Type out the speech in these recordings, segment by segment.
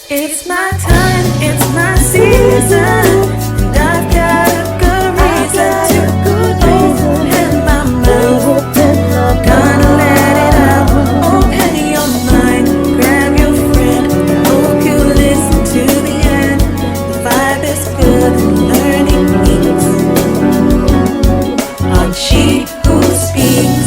It's my time, it's my season, and I've got a good reason to open my mouth. Gonna let it out, open your mind, grab your friend. Hope you listen to the end. The vibe is good and learning meets on She Who Speaks.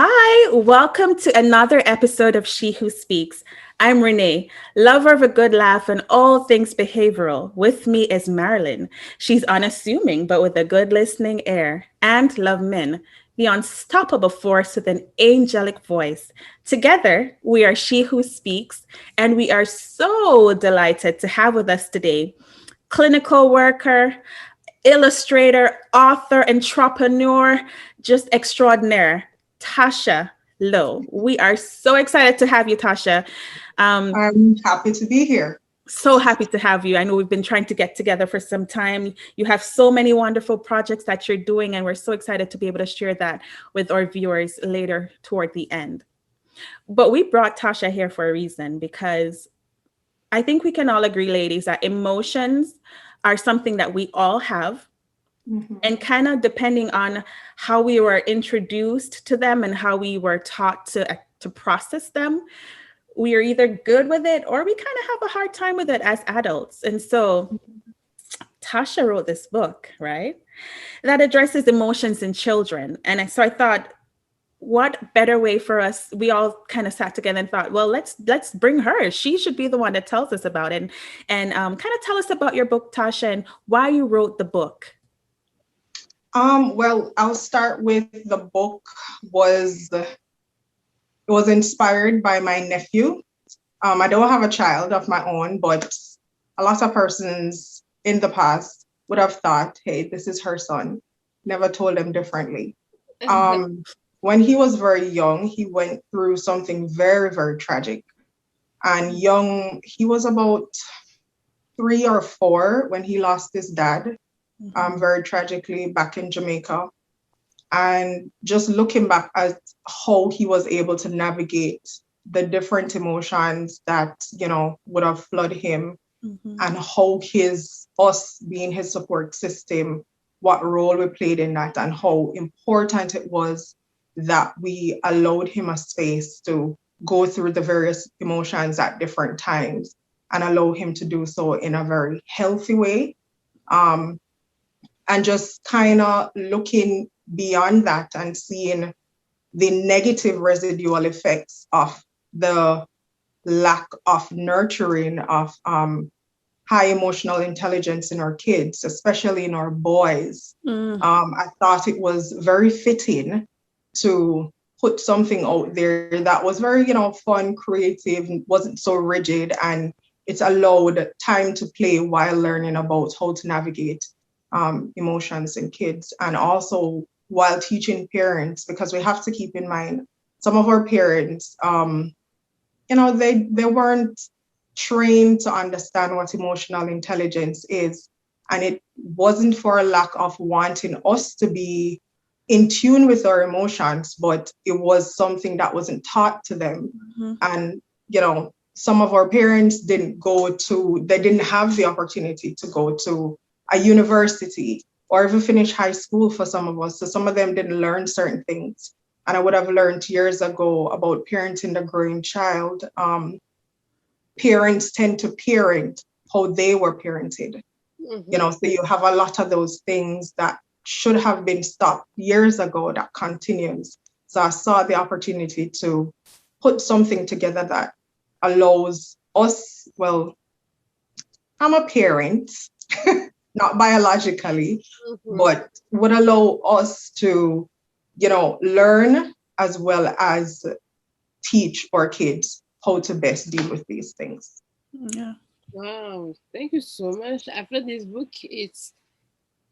Hi, welcome to another episode of She Who Speaks. I'm Renee, lover of a good laugh and all things behavioral. With me is Marilyn. She's unassuming but with a good listening ear. And Love Min, the unstoppable force with an angelic voice. Together, we are She Who Speaks, and we are so delighted to have with us today clinical worker, illustrator, author, entrepreneur, just extraordinaire, Tasha Lowe. We are so excited to have you, Tasha. I'm happy to be here. So happy to have you. I know we've been trying to get together for some time. You have so many wonderful projects that you're doing, and we're so excited to be able to share that with our viewers later toward the end. But we brought Tasha here for a reason because I think we can all agree, ladies, that emotions are something that we all have. And kind of depending on how we were introduced to them and how we were taught to process them, we are either good with it or we kind of have a hard time with it as adults. And so Tasha wrote this book, right, that addresses emotions in children. And so I thought, what better way for us? We all kind of sat together and thought, well, let's bring her. She should be the one that tells us about it, and kind of tell us about your book, Tasha, and why you wrote the book. Well, I'll start with the book was inspired by my nephew. I don't have a child of my own, but a lot of persons in the past would have thought, hey, this is her son. Never told them differently. When he was very young, he went through something very, very tragic. And he was about 3 or 4 when he lost his dad. Very tragically back in Jamaica. And just looking back at how he was able to navigate the different emotions that, would have flooded him, and how us being his support system, what role we played in that, and how important it was that we allowed him a space to go through the various emotions at different times and allow him to do so in a very healthy way. And just kind of looking beyond that and seeing the negative residual effects of the lack of nurturing of high emotional intelligence in our kids, especially in our boys. I thought it was very fitting to put something out there that was very, fun, creative, wasn't so rigid, and it allowed time to play while learning about how to navigate emotions in kids, and also while teaching parents, because we have to keep in mind some of our parents, they weren't trained to understand what emotional intelligence is, and it wasn't for a lack of wanting us to be in tune with our emotions, but it was something that wasn't taught to them. And some of our parents they didn't have the opportunity to go to a university or even finish high school for some of us. So some of them didn't learn certain things. And I would have learned years ago about parenting the growing child. Parents tend to parent how they were parented. So you have a lot of those things that should have been stopped years ago that continues. So I saw the opportunity to put something together that allows us, well, I'm a parent, not biologically, but would allow us to, learn as well as teach our kids how to best deal with these things. Yeah. Wow, thank you so much. I've read this book. Is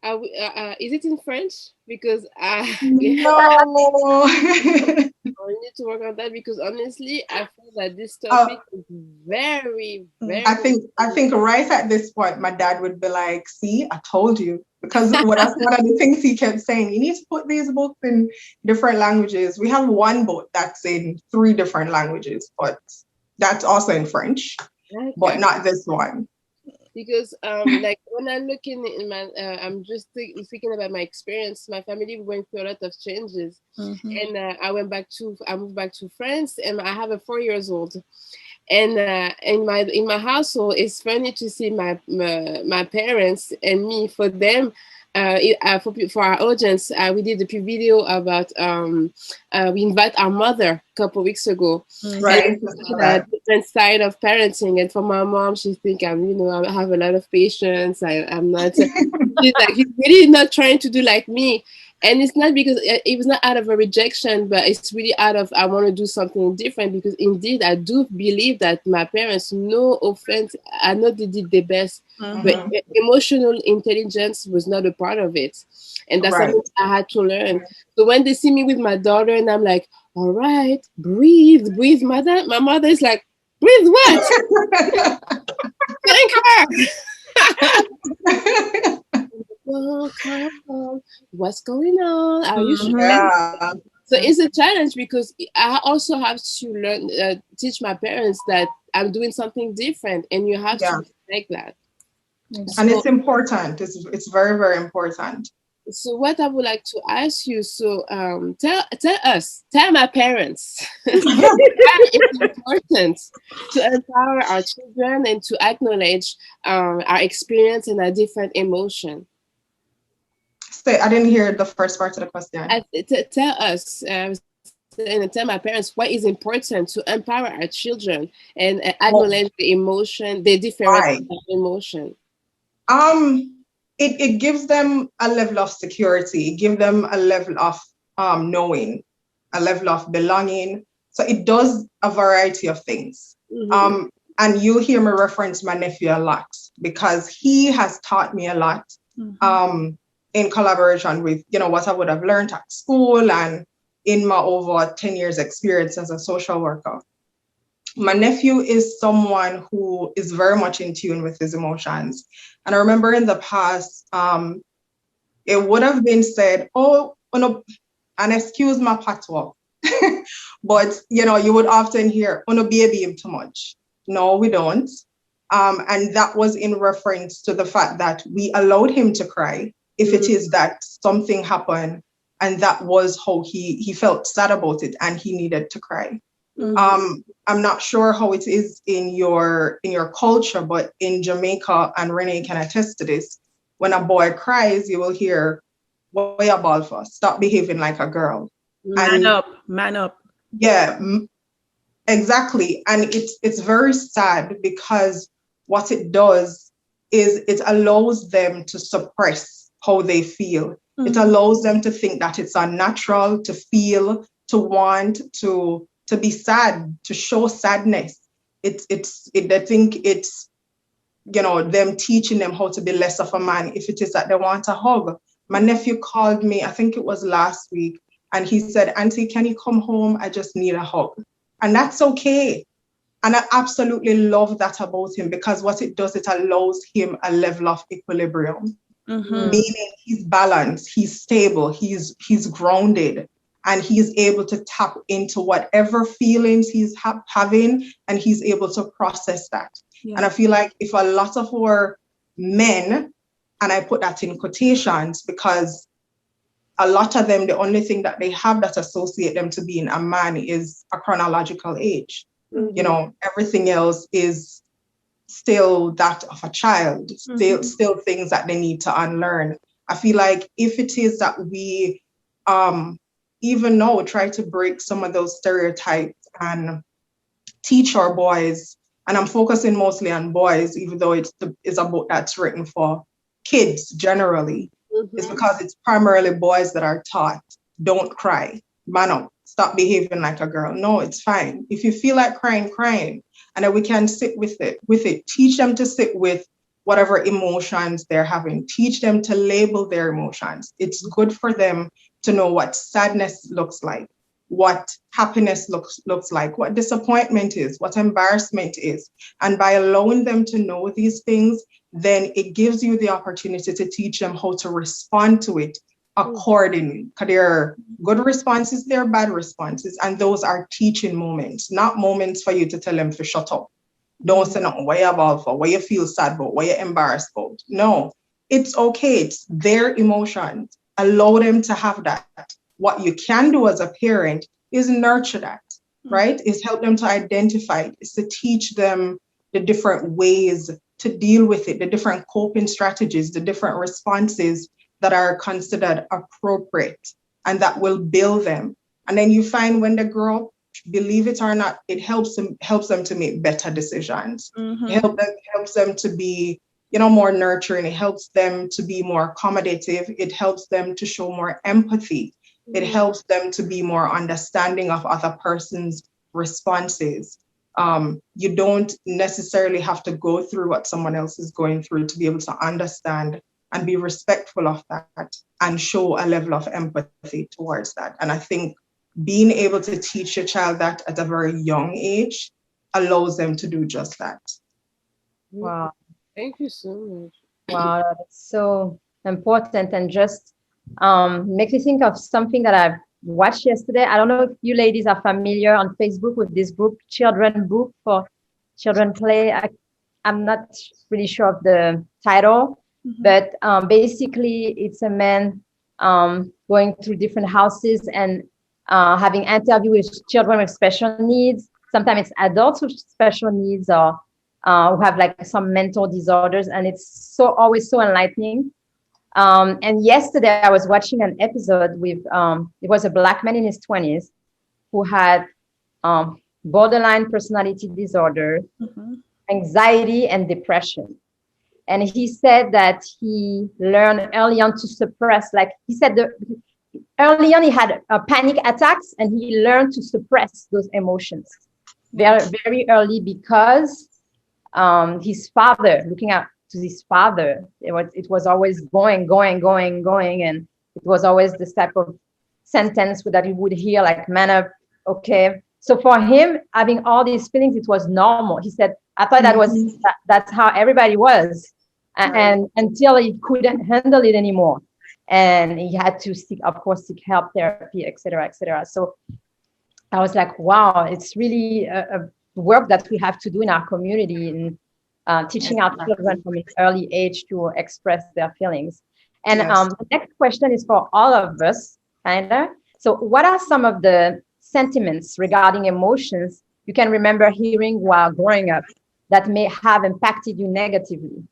it in French? Because No. we need to work on that because honestly, I feel that this topic is very, very. I think right at this point, my dad would be like, "See, I told you." Because that's one of the things he kept saying. You need to put these books in different languages. We have one book that's in 3 different languages, but that's also in French, but not this one. Because like when I'm looking in my I'm just thinking about my experience. My family went through a lot of changes, and I moved back to France, and I have a 4 years old. And in my household, it's funny to see my parents and me. For them, for our audience, we did a video about we invite our mother a couple weeks ago, right? And different side of parenting. And for my mom, she think I have a lot of patience. I'm not. He's really not trying to do like me. And it's not because it was not out of a rejection, but it's really out of I want to do something different because indeed I do believe that my parents, no offense, I know they did their best, but emotional intelligence was not a part of it. And that's something I had to learn. So when they see me with my daughter and I'm like, all right, breathe, mother. My mother is like, breathe what? Thank her. Oh, come on. What's going on? Are you sure? Yeah. So it's a challenge because I also have to learn, teach my parents that I'm doing something different, and you have to respect that. And it's important. It's very, very important. So what I would like to ask you, so tell my parents why it's important to empower our children and to acknowledge our experience and our different emotion. I didn't hear the first part of the question. Tell us and tell my parents why it's important to empower our children and acknowledge the emotion, the different emotion. It gives them a level of security, give them a level of knowing, a level of belonging. So it does a variety of things. And you hear me reference my nephew a lot because he has taught me a lot. In collaboration with, what I would have learned at school and in my over 10 years experience as a social worker. My nephew is someone who is very much in tune with his emotions. And I remember in the past, it would have been said, oh no, and excuse my patois, but you would often hear, oh no, baby him too much. No, we don't. And that was in reference to the fact that we allowed him to cry if it is that something happened and that was how he felt sad about it and he needed to cry. I'm not sure how it is in your culture, but in Jamaica, and Renee can attest to this, when a boy cries, you will hear, what you ball for? Stop behaving like a girl. Man up. Yeah, exactly. And it's very sad because what it does is it allows them to suppress how they feel. It allows them to think that it's unnatural to feel, to want, to be sad, to show sadness. I think it's them teaching them how to be less of a man if it is that they want a hug. My nephew called me, I think it was last week, and he said, Auntie, can you come home? I just need a hug. And that's okay. And I absolutely love that about him because what it does, it allows him a level of equilibrium. Meaning he's balanced, he's stable, he's grounded, and he's able to tap into whatever feelings he's having, and he's able to process that. And I feel like if a lot of our men, and I put that in quotations because a lot of them, the only thing that they have that associate them to being a man is a chronological age. Everything else is still that of a child, still things that they need to unlearn. I feel like if it is that we even now try to break some of those stereotypes and teach our boys, and I'm focusing mostly on boys, even though it's a book that's written for kids generally, it's because it's primarily boys that are taught, don't cry, man up, stop behaving like a girl. No, it's fine. If you feel like crying, and then we can sit with it. Teach them to sit with whatever emotions they're having. Teach them to label their emotions. It's good for them to know what sadness looks like. what happiness looks like, what disappointment is, what embarrassment is. And by allowing them to know these things, then it gives you the opportunity to teach them how to respond to it accordingly. Because there are good responses, there are bad responses, and those are teaching moments, not moments for you to tell them to shut up. Don't say nothing. What you about for? What you feel sad about? What you embarrassed about? No, it's okay. It's their emotions. Allow them to have that. What you can do as a parent is nurture that, right? Is help them to identify it. Is to teach them the different ways to deal with it, the different coping strategies, the different responses that are considered appropriate and that will build them. And then you find when they grow up, believe it or not, it helps them to make better decisions. It helps them to be, more nurturing. It helps them to be more accommodative. It helps them to show more empathy. It helps them to be more understanding of other person's responses. You don't necessarily have to go through what someone else is going through to be able to understand and be respectful of that and show a level of empathy towards that. And I think being able to teach your child that at a very young age allows them to do just that. Wow. Thank you so much. Wow, that's so important, and just makes me think of something that I've watched yesterday. I don't know if you ladies are familiar on Facebook with this group, Children Book for Children Play. I'm not really sure of the title, but basically it's a man going through different houses and having interviews with children with special needs. Sometimes it's adults with special needs or who have like some mental disorders, and it's always so enlightening. And yesterday I was watching an episode with it was a Black man in his 20s who had borderline personality disorder, anxiety, and depression. And he said that he learned early on to suppress, like he said, early on he had panic attacks, and he learned to suppress those emotions very, very early because his father, looking at to his father, it was always going, and it was always this type of sentence that he would hear, like, man up, okay. So for him, having all these feelings, it was normal. He said, I thought that's how everybody was, and until he couldn't handle it anymore, and he had to seek help, therapy, etc. So I was like, wow, it's really a work that we have to do in our community in teaching our children from an early age to express their feelings. And the next question is for all of us, kinda. So what are some of the sentiments regarding emotions you can remember hearing while growing up that may have impacted you negatively?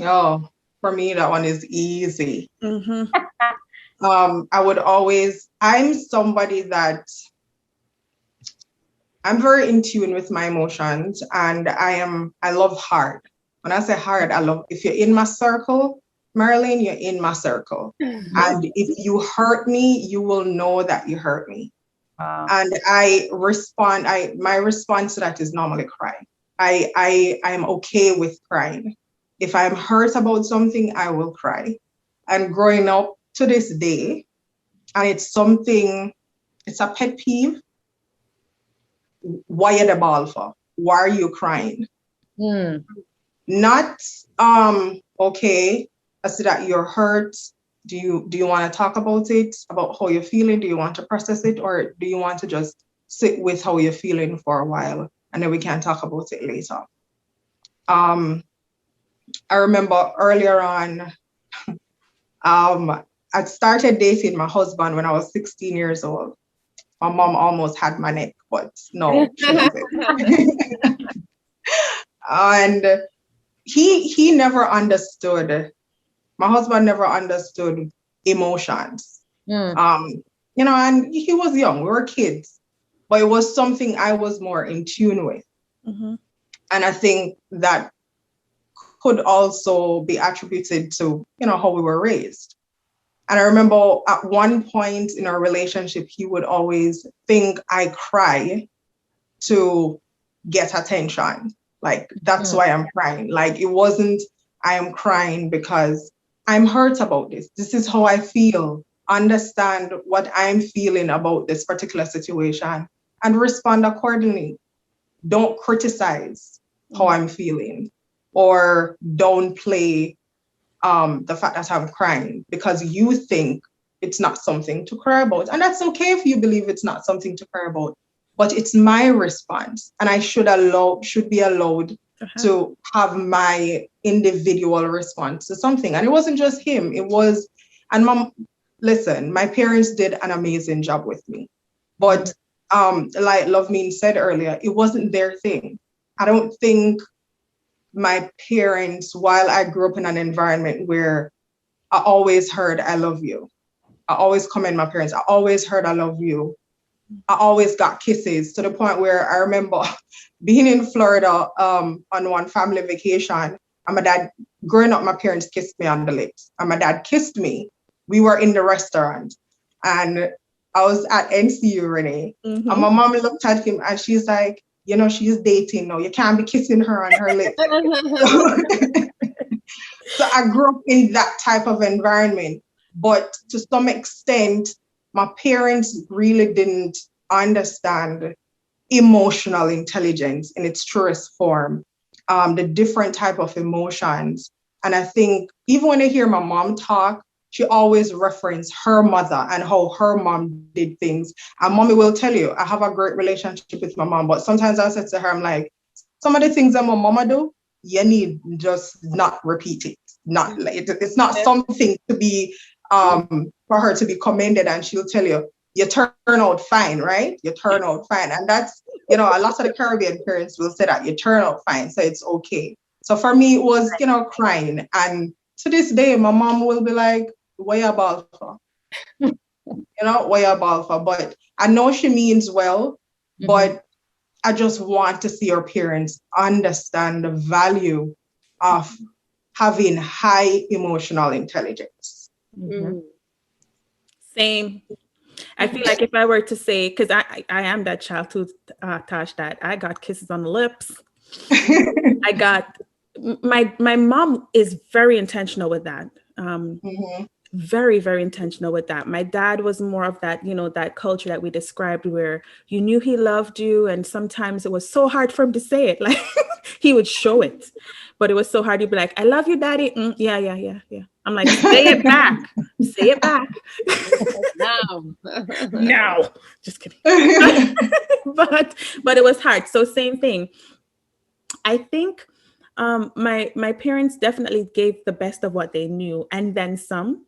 Oh, for me, that one is easy. I'm somebody that I'm very in tune with my emotions, and I love hard. When I say hard, I love, if you're in my circle, Marilyn, you're in my circle. And if you hurt me, you will know that you hurt me. And my response to that is normally crying. I'm okay with crying. If I'm hurt about something, I will cry. And growing up to this day, and it's a pet peeve. Why are the ball for? Why are you crying? Not okay, I see that you're hurt. Do you want to talk about it, about how you're feeling? Do you want to process it, or do you want to just sit with how you're feeling for a while and then we can talk about it later? I remember earlier on, I started dating my husband when I was 16 years old. My mom almost had my neck, but no, she didn't. And he never understood. My husband never understood emotions. And he was young. We were kids, but it was something I was more in tune with. And I think that could also be attributed to, how we were raised. And I remember at one point in our relationship, he would always think I cry to get attention. Like, that's why I'm crying. Like, it wasn't, I am crying because I'm hurt about this. This is how I feel. understand what I'm feeling about this particular situation and respond accordingly. Don't criticize how I'm feeling or downplay the fact that I'm crying because you think it's not something to cry about. And that's okay if you believe it's not something to cry about. But it's my response, and I should be allowed to have my individual response to something. And it wasn't just him. It was, and mom, listen, my parents did an amazing job with me. But like Love Mean said earlier, it wasn't their thing. I don't think my parents, while I grew up in an environment where I always heard I love you. I always commend my parents. I always heard I love you. I always got kisses to the point where I remember being in Florida on one family vacation, and my dad, growing up, my parents kissed me on the lips, and my dad kissed me. We were in the restaurant, and I was at NCU, Renee, and my mom looked at him, and she's like, you know, she's dating now. You can't be kissing her on her lips. So I grew up in that type of environment, but to some extent, my parents really didn't understand emotional intelligence in its truest form, the different type of emotions. And I think even when I hear my mom talk, she always referenced her mother and how her mom did things. And mommy will tell you, I have a great relationship with my mom, but sometimes I said to her, I'm like, some of the things that my mama do, you need just not repeat it. Not like it's not something to be for her to be commended, and she'll tell you, you turn out fine, right? You turn out fine. And that's, you know, a lot of the Caribbean parents will say that you turn out fine, so it's okay. So for me, it was, you know, crying. And to this day, my mom will be like, what you bawl for? You know, what you bawl for? But I know she means well, but I just want to see our parents understand the value of having high emotional intelligence. Same. I feel like if I were to say, because I am that child too, Tosh, that I got kisses on the lips. I got, my mom is very intentional with that. Very, very intentional with that. My dad was more of that, you know, that culture that we described where you knew he loved you. And sometimes it was so hard for him to say it. Like he would show it, but it was so hard. He'd be like, I love you, daddy. Yeah. I'm like, say it back. Say it back. No, just kidding. but it was hard. So same thing. I think my parents definitely gave the best of what they knew and then some.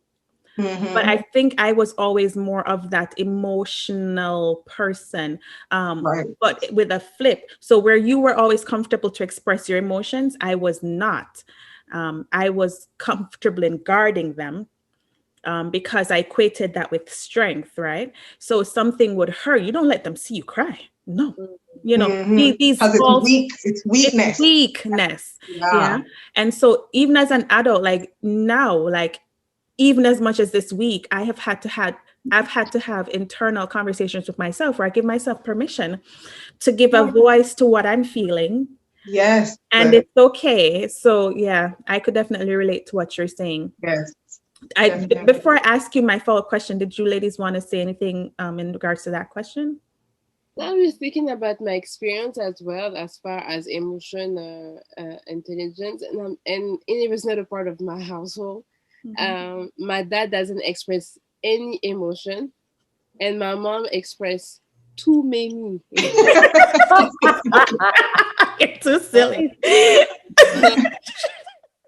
But I think I was always more of that emotional person, but with a flip. So where you were always comfortable to express your emotions, I was not. I was comfortable in guarding them because I equated that with strength, right? So something would hurt. You don't let them see you cry. No. You know, these false, it's weakness. It's weakness. Yeah. And so even as an adult, like now, like, even as much as this week, I've had to have internal conversations with myself where I give myself permission to give a voice to what I'm feeling. Yes. And it's okay. So yeah, I could definitely relate to what you're saying. Yes. Before I ask you my follow-up question, did you ladies want to say anything in regards to that question? I was thinking about my experience as well as far as emotion intelligence, and it was not a part of my household. My dad doesn't express any emotion, and my mom expressed too many. You're too silly.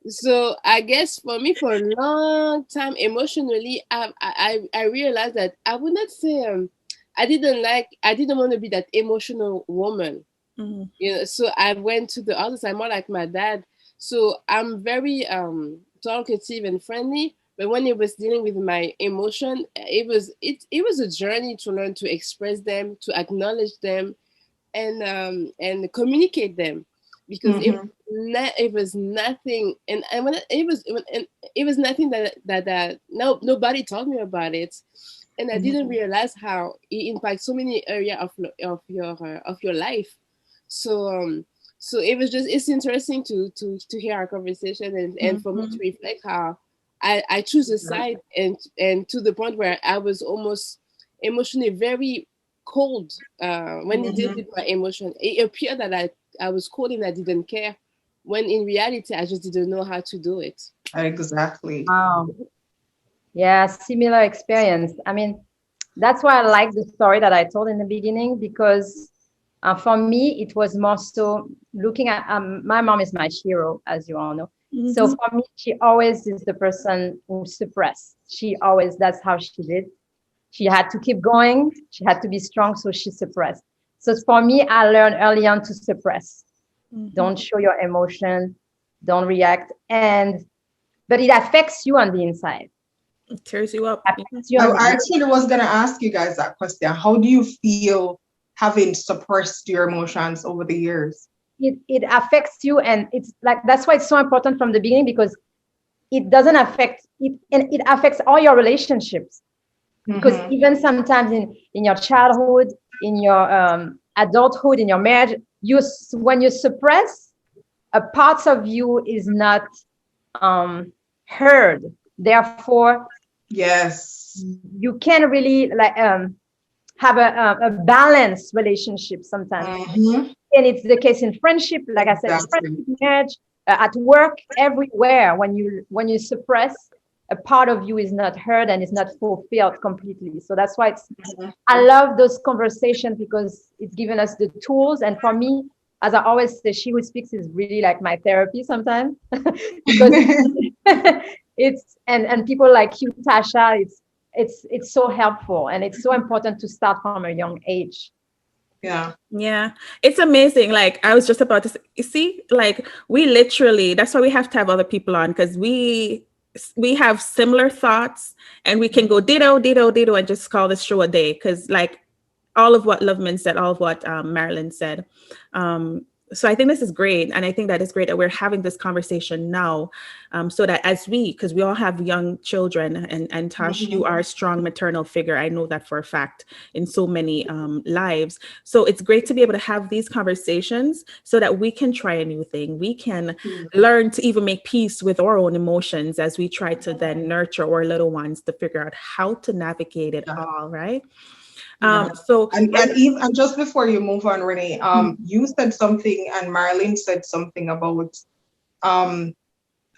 So I guess for me, for a long time, emotionally, I realized that I would not say I didn't want to be that emotional woman. You know, so I went to the other side, more like my dad. So I'm very talkative and friendly, but when it was dealing with my emotion, it was a journey to learn to express them, to acknowledge them, and communicate them, because it was nothing, and when it was nothing that nobody told me about it, and I didn't realize how it impacts so many areas of your life. So it was just, it's interesting to hear our conversation and for me to reflect how I choose a side, and to the point where I was almost emotionally very cold when it dealt with my emotion. It appeared that I was cold and I didn't care, when in reality I just didn't know how to do it. Exactly. Wow. Yeah, similar experience. I mean, that's why I like the story that I told in the beginning, because for me, it was more so looking at my mom is my hero, as you all know. So for me, she always is the person who suppressed. She always, that's how she did. She had to keep going. She had to be strong, so she suppressed. So for me, I learned early on to suppress. Don't show your emotion, don't react, but it affects you on the inside. It tears you up. Affects you I on the actually was going to ask you guys that question. How do you feel having suppressed your emotions over the years? it affects you, and it's like that's why it's so important from the beginning, because it doesn't affect it, and it affects all your relationships. Because even sometimes in your childhood, in your adulthood, in your marriage, when you suppress, a part of you is not heard. Therefore, yes, you can really like have a balanced relationship sometimes. And it's the case in friendship, like I said, friendship, marriage, at work, everywhere. When you suppress, a part of you is not heard and is not fulfilled completely. So that's why I love those conversations, because it's given us the tools. And for me, as I always say, She Who Speaks is really like my therapy sometimes, because it's and people like you, Tasha, it's so helpful, and it's so important to start from a young age. Yeah, it's amazing. Like I was just about to say, you see, like we literally, that's why we have to have other people on, because we have similar thoughts, and we can go ditto, ditto, ditto, and just call this show a day. Because like all of what Loveman said, all of what Marilyn said. So I think this is great. And I think that it's great that we're having this conversation now, so that because we all have young children, and Tosh, you are a strong maternal figure. I know that for a fact in so many lives. So it's great to be able to have these conversations so that we can try a new thing. We can learn to even make peace with our own emotions as we try to then nurture our little ones to figure out how to navigate it all, right? So and just before you move on, Renee, you said something and Marilyn said something about I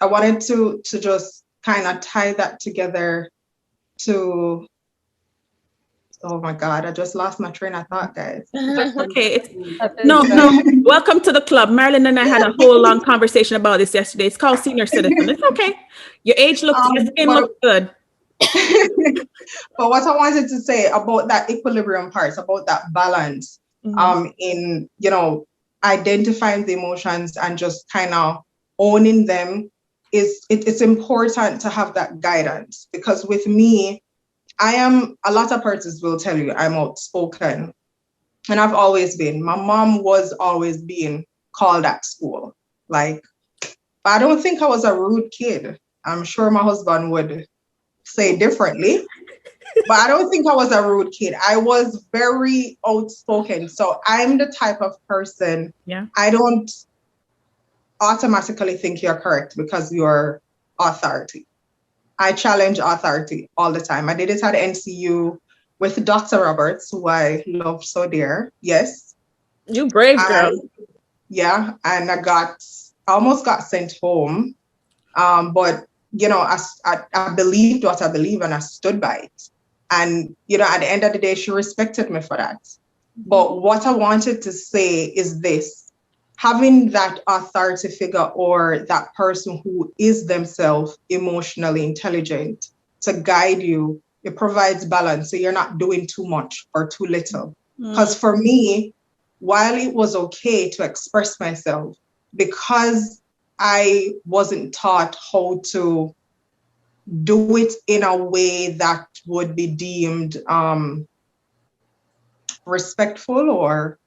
wanted to just kind of tie that together to, oh my God, I just lost my train of thought, guys. Okay, no, welcome to the club. Marilyn and I had a whole long conversation about this yesterday. It's called senior citizen. It's okay. Your age looks, your skin looks good. But what I wanted to say about that equilibrium part, about that balance, in, identifying the emotions and just kind of owning them, it's important to have that guidance. Because with me, a lot of persons will tell you I'm outspoken, and I've always been. My mom was always being called at school. But I don't think I was a rude kid. I'm sure my husband would say differently, but I don't think I was a rude kid. I was very outspoken. So I'm the type of person, I don't automatically think you're correct because you're authority. I challenge authority all the time. I did it at NCU with Dr. Roberts, who I love so dear. Yes. You brave girl. And I almost got sent home. But I believed what I believe and I stood by it. And, at the end of the day, she respected me for that. But what I wanted to say is this: having that authority figure or that person who is themselves emotionally intelligent to guide you, it provides balance. So you're not doing too much or too little. Because for me, while it was okay to express myself, because I wasn't taught how to do it in a way that would be deemed respectful, or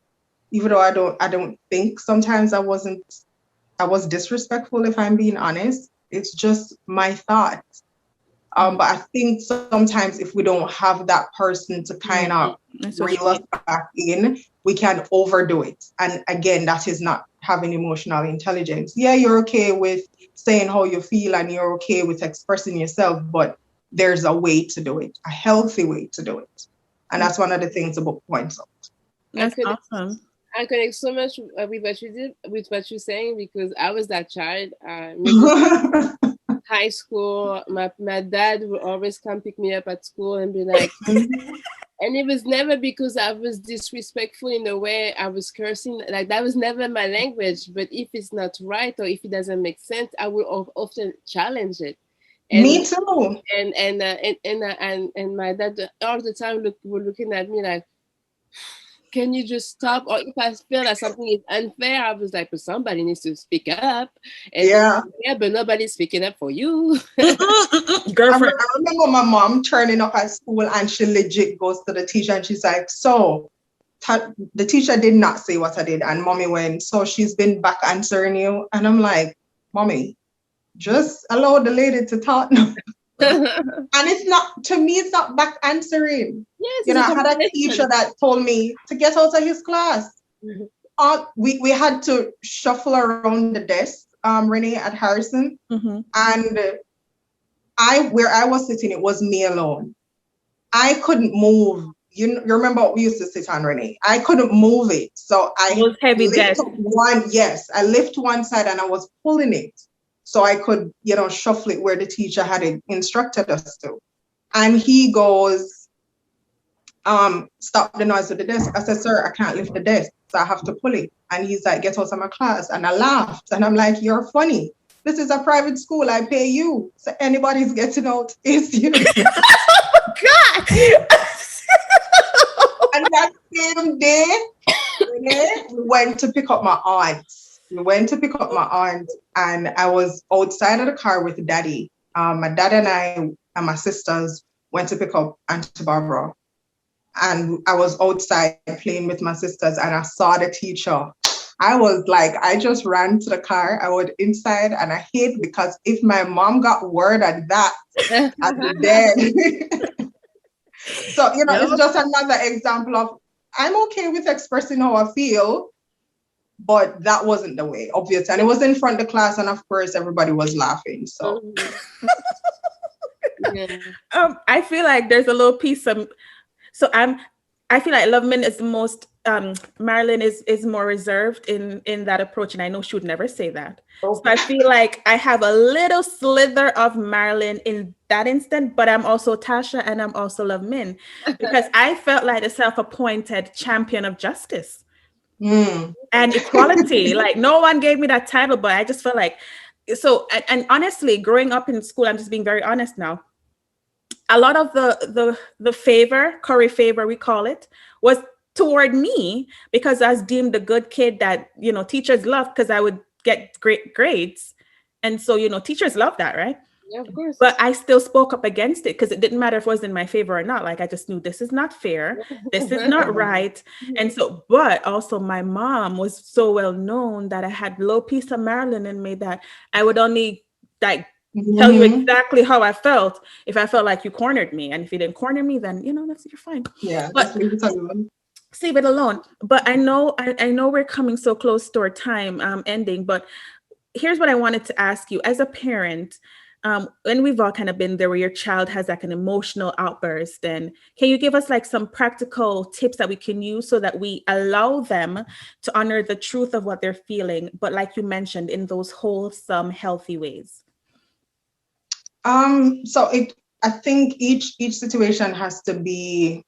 even though I don't think sometimes I was disrespectful, if I'm being honest. It's just my thoughts. But I think sometimes if we don't have that person to kind of reel us back in, we can overdo it. And again, that is not having emotional intelligence. Yeah, you're okay with saying how you feel and you're okay with expressing yourself, but there's a way to do it, a healthy way to do it. And that's one of the things the book points out. That's awesome. I connect so much with what you did, with what you're saying, because I was that child. High school, my dad would always come pick me up at school and be like, and it was never because I was disrespectful in the way I was cursing. Like, that was never my language. But if it's not right or if it doesn't make sense, I will often challenge it. And, me too. And my dad all the time were looking at me like, can you just stop? Or if I feel that something is unfair, I was like, but somebody needs to speak up. And yeah, but nobody's speaking up for you. Girlfriend. I remember my mom turning up at school and she legit goes to the teacher and she's like, so the teacher did not say what I did. And mommy went, so she's been back answering you. And I'm like, mommy, just allow the lady to talk now. And it's not, to me, it's not back answering. Yes, you know, I had a teacher that told me to get out of his class. We had to shuffle around the desk, Renee, at Harrison. And where I was sitting, it was me alone. I couldn't move. You remember we used to sit on, Renee? I couldn't move it. So I lift one side and I was pulling it so I could, shuffle it where the teacher had instructed us to. And he goes, stop the noise of the desk. I said, sir, I can't lift the desk, so I have to pull it. And he's like, get out of my class. And I laughed. And I'm like, you're funny. This is a private school. I pay you. So anybody's getting out, it's you. Oh, God. And that same day, we went to pick up my aunt. And I was outside of the car with Daddy. My dad and I and my sisters went to pick up Auntie Barbara. And I was outside playing with my sisters and I saw the teacher. I was like, I just ran to the car. I went inside and I hid because if my mom got word of that, I'd be dead. So, it's just another example of I'm okay with expressing how I feel, but that wasn't the way, obviously. And it was in front of the class and of course everybody was laughing. So I feel like there's a little piece of I feel like Loveman is the most Marilyn is more reserved in that approach, and I know she would never say that. So I feel like I have a little slither of Marilyn in that instant, but I'm also Tasha and I'm also Loveman because I felt like a self-appointed champion of justice and equality. Like no one gave me that title, but I just felt like so. And honestly, growing up in school, I'm just being very honest now. A lot of the favor, curry favor, we call it, was toward me because I was deemed the good kid that, teachers loved because I would get great grades. And so, teachers love that, right? Yeah, of course. But I still spoke up against it because it didn't matter if it was in my favor or not. Like, I just knew this is not fair. This is not right. And so, but also my mom was so well known that I had low piece of Marilyn in me that I would only tell you exactly how I felt if I felt like you cornered me. And if you didn't corner me, then, you're fine. Yeah, but leave it alone. But I know we're coming so close to our time ending, but here's what I wanted to ask you as a parent, and we've all kind of been there where your child has like an emotional outburst, and can you give us like some practical tips that we can use so that we allow them to honor the truth of what they're feeling, but like you mentioned, in those wholesome, healthy ways? I think each situation has to be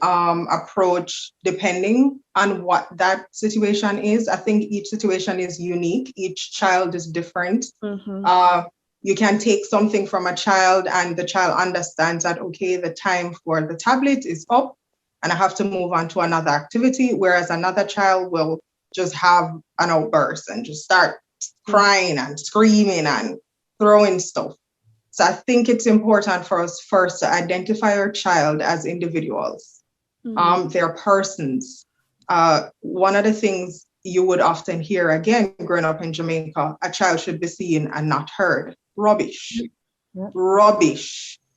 approached depending on what that situation is. I think each situation is unique. Each child is different. You can take something from a child and the child understands that, okay, the time for the tablet is up and I have to move on to another activity, whereas another child will just have an outburst and just start crying and screaming and throwing stuff. So I think it's important for us first to identify our child as individuals. They're persons. One of the things you would often hear, again, growing up in Jamaica, a child should be seen and not heard. Rubbish.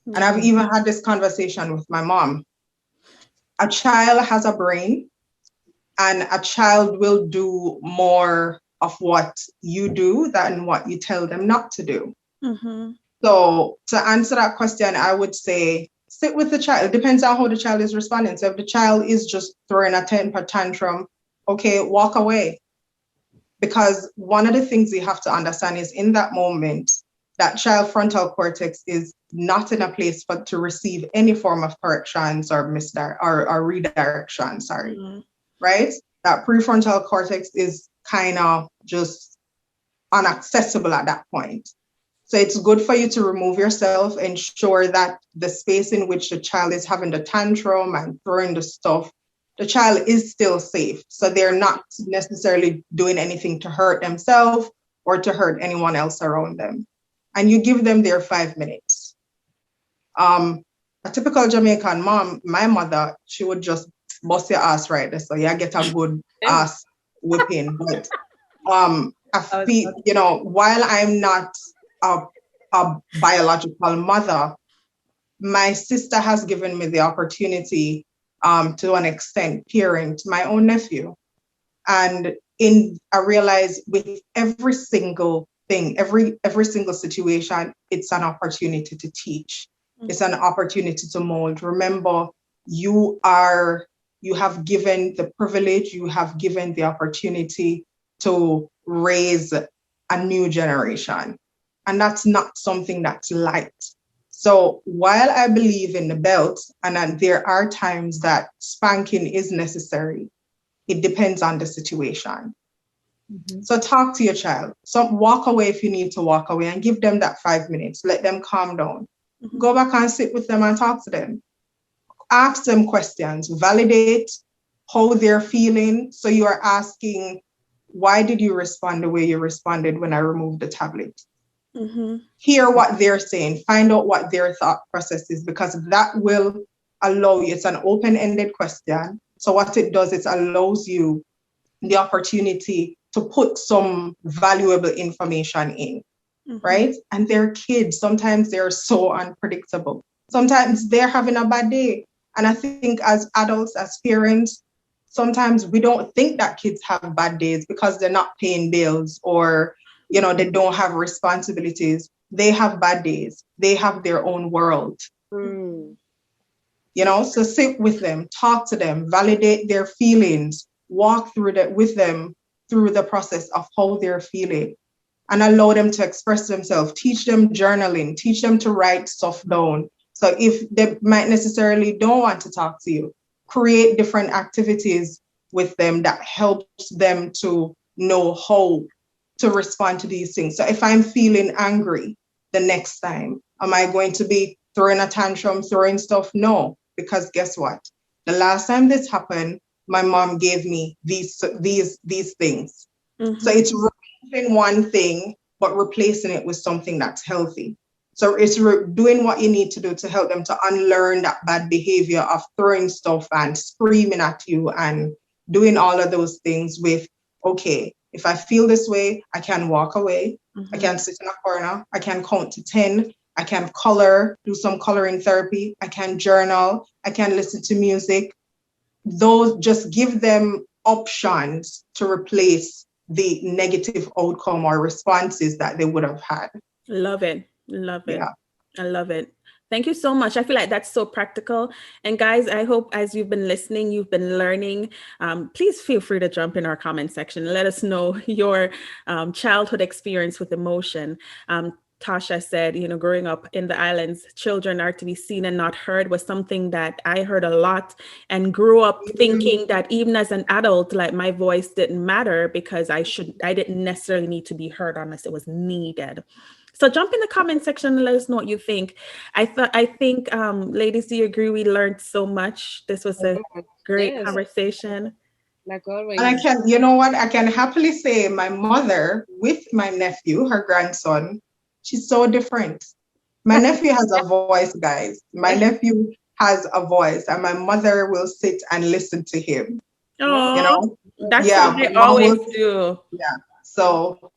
And I've even had this conversation with my mom. A child has a brain and a child will do more of what you do than what you tell them not to do. Mm-hmm. So to answer that question, I would say sit with the child. It depends on how the child is responding. So if the child is just throwing a temper tantrum, okay, walk away. Because one of the things you have to understand is in that moment, that child frontal cortex is not in a place for to receive any form of corrections or or redirection, sorry. Mm-hmm. Right? That prefrontal cortex is kind of just inaccessible at that point. So it's good for you to remove yourself, ensure that the space in which the child is having the tantrum and throwing the stuff, the child is still safe. So they're not necessarily doing anything to hurt themselves or to hurt anyone else around them. And you give them their 5 minutes. A typical Jamaican mom, my mother, she would just bust your ass right there. So you get a good ass whipping. But I feel, while I'm not a biological mother, my sister has given me the opportunity to an extent parent my own nephew. And I realize with every single thing, every single situation, it's an opportunity to teach. Mm-hmm. It's an opportunity to mold. Remember, you have given the privilege, you have given the opportunity to raise a new generation. And that's not something that's light. So while I believe in the belt, and there are times that spanking is necessary, it depends on the situation. Mm-hmm. So talk to your child. So walk away if you need to walk away and give them that 5 minutes. Let them calm down. Mm-hmm. Go back and sit with them and talk to them. Ask them questions. Validate how they're feeling. So you are asking, why did you respond the way you responded when I removed the tablet? Mm-hmm. Hear what they're saying. Find out what their thought process is, because that will allow you. It's an open-ended question. So what it does, it allows you the opportunity to put some valuable information in, mm-hmm. right? And they're kids. Sometimes they're so unpredictable. Sometimes they're having a bad day. And I think as adults, as parents, sometimes we don't think that kids have bad days because they're not paying bills or, they don't have responsibilities. They have bad days. They have their own world. Mm. So sit with them, talk to them, validate their feelings, walk through that with them through the process of how they're feeling, and allow them to express themselves. Teach them journaling, teach them to write stuff down. So if they might necessarily don't want to talk to you, create different activities with them that helps them to know how to respond to these things. So if I'm feeling angry the next time, am I going to be throwing a tantrum, throwing stuff? No, because guess what? The last time this happened, my mom gave me these things. Mm-hmm. So it's removing one thing, but replacing it with something that's healthy. So it's doing what you need to do to help them to unlearn that bad behavior of throwing stuff and screaming at you and doing all of those things with, okay, if I feel this way, I can walk away. Mm-hmm. I can sit in a corner. I can count to 10. I can color, do some coloring therapy. I can journal. I can listen to music. Those, just give them options to replace the negative outcome or responses that they would have had. Love it. Love it. Yeah. I love it. Thank you so much. I feel like that's so practical. And guys, I hope as you've been listening, you've been learning. Please feel free to jump in our comment section and let us know your childhood experience with emotion. Tasha said, growing up in the islands, children are to be seen and not heard was something that I heard a lot and grew up thinking that even as an adult, like my voice didn't matter because I didn't necessarily need to be heard unless it was needed. So jump in the comment section and let us know what you think. I think, ladies, do you agree? We learned so much. This was a great conversation. Like always. And I can happily say my mother with my nephew, her grandson, she's so different. My nephew has a voice, guys. My nephew has a voice, and my mother will sit and listen to him. Oh, that's what they always do. Yeah. So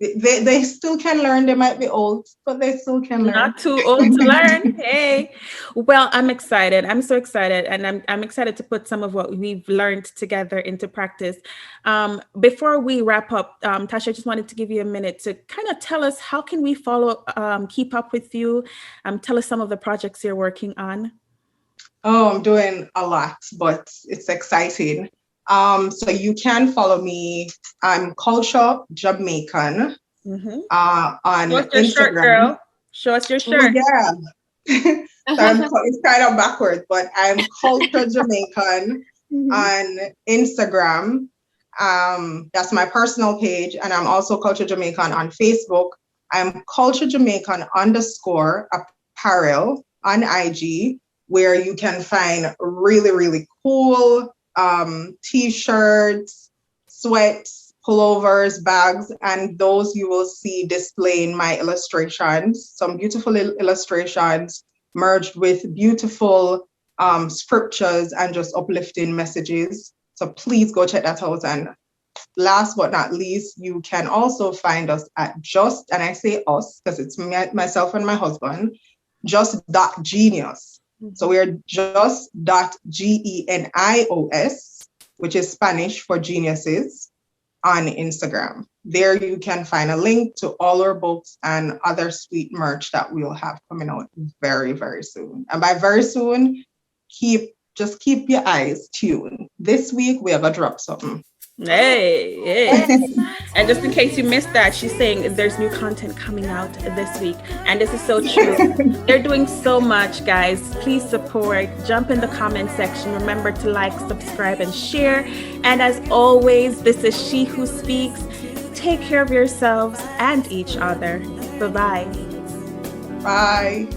they still can learn. They might be old, but they still can learn. Not too old to learn. Hey, well, I'm excited. I'm so excited, and I'm excited to put some of what we've learned together into practice. Before we wrap up, Tasha, I just wanted to give you a minute to kind of tell us how can we follow, keep up with you. Tell us some of the projects you're working on. Oh, I'm doing a lot, but it's exciting. So you can follow me. I'm Culture Jamaican on Show us your Instagram. shirt, girl. Show us your shirt. Oh, yeah. It's kind of backwards, but I'm Culture Jamaican on Instagram. That's my personal page, and I'm also Culture Jamaican on Facebook. I'm Culture Jamaican _apparel on IG, where you can find really, really cool t-shirts, sweats, pullovers, bags, and those you will see displaying my illustrations, some beautiful illustrations merged with beautiful scriptures and just uplifting messages. So please go check that out. And last but not least, you can also find us at and I say us because it's myself and my husband, just.genius. So we're just.genius, which is Spanish for geniuses, on Instagram. There you can find a link to all our books and other sweet merch that we'll have coming out very, very soon. And by very soon, just keep your eyes tuned. This week, we are going to drop something. Hey. And just in case you missed that, she's saying there's new content coming out this week. And this is so true. They're doing so much, guys. Please support. Jump in the comment section. Remember to like, subscribe, and share. And as always, this is She Who Speaks. Take care of yourselves and each other. Bye-bye. Bye.